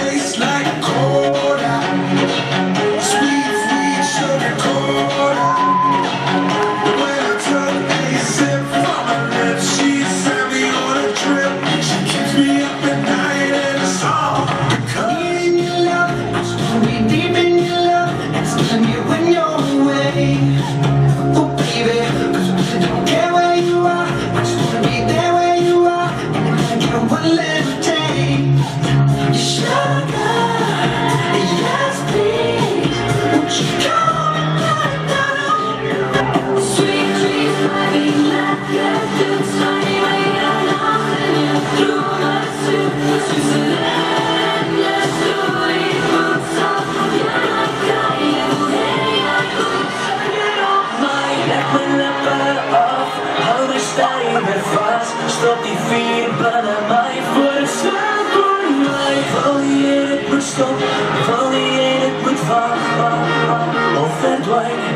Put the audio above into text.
Tastes like cola, sweet, sweet sugar cola. When I took a sip from her lips, she sent me on a trip. She keeps me up at night and it's all because in your love, I'm supposed to be deep in your love, and it's losing you when you're away. Oh baby, 'cause I really don't care where you are, I just wanna be there where you are, and I'm gonna give one little take. Sugar, yes please, won't you come and down? Sweet dreams, baby, let your good sunny way along, and you through my suit, Switzerland, yes, truly, boots off, you're like get off my neck when I butter off, hou de stijl weer vast, stop die vierbanden, mijn voeten staan voor mij. Val je in het moet stop, val je in het moet van, of verdwijnen.